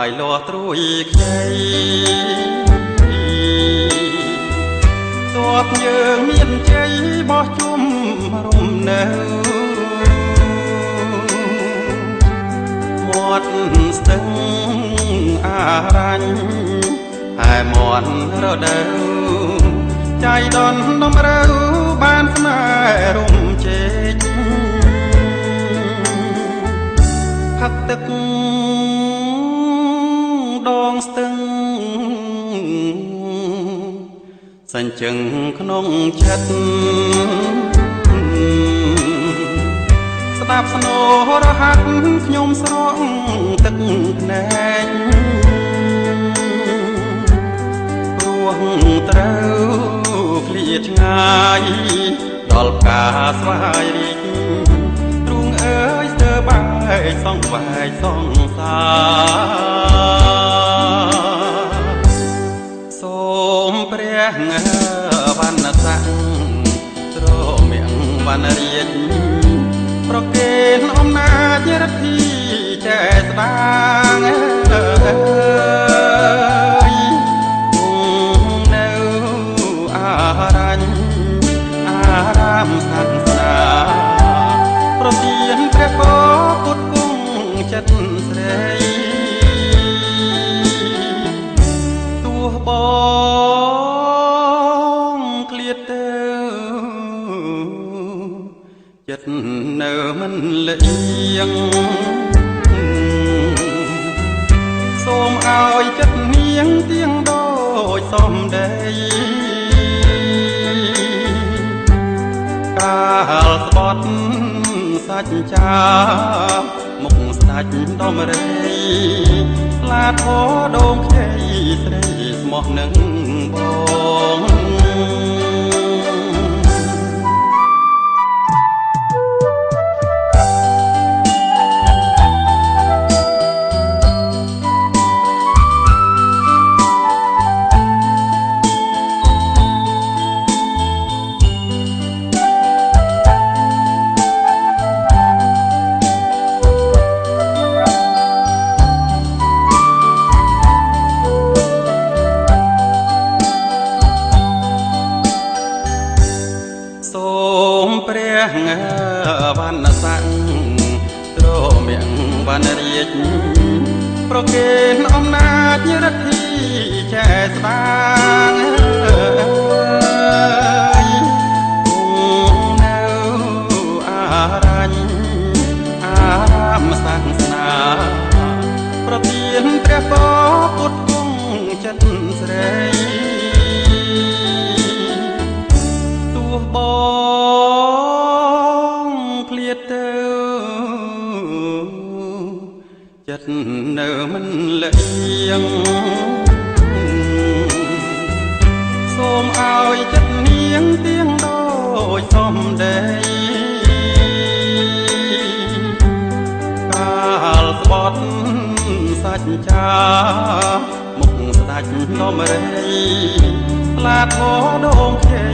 យលាស់ត្រួយខ្ចីទោះយើងមានជ័យបោះជុំរំនៅមាត់ស្ទឹងអារញ្ញហើយមាត់រដូវใจដន់ដំរើបានស្នេហ៍រំជែកផឹកទឹកដងស្ទឹងសញ្ជឹងក្នុងចិត្តស្ដាប់ស្នូរហាត់ខ្ញុំស្រង់ទឹកភ្នែកព្រោះត្រូវឃ្លាតឆ្ងាយដល់ការស្វាយរីកទ្រូងអើយស្ទើរបែកសងបែកសងសាសូមព្រះវណ្ណស័ក្តិត្រមៀងវណ្ណរាជប្រកេនអំណាចរដ្ឋីចែស្ដាងនៅអារញ្ញអារាមសាសនាប្រទានព្រះពរពុទ្ធគង់ចិត្តស្រីទោះបងឃ្លាតទៅចិត្តនៅមិនលៀងសូមឲ្យចិត្តនាងទៀងដូចសំដីកាលស្បត់សាច់ចាមុខស្ដាច់ដំរីខ្លាធោដងខ្ចីស្រីស្មោះនឹងបងព្រះវណ្ណស័ក្តិត្រមៀងវណ្ណរាជប្រកេនអំណាចរដ្ឋីចែស្ដាងនៅអារញ្ញអារាមសាសនាប្រទានព្រះពរពុទ្ធគង់ចិត្តស្រីទោះបងឃ្លាតទៅចិត្តនៅមិនលៀងសូមឲ្យចិត្តនាងទៀងដូចសំដីកាលស្បត់សាច់ចាមុខស្ដាច់ដំរីខ្លាធោដងខ្ចី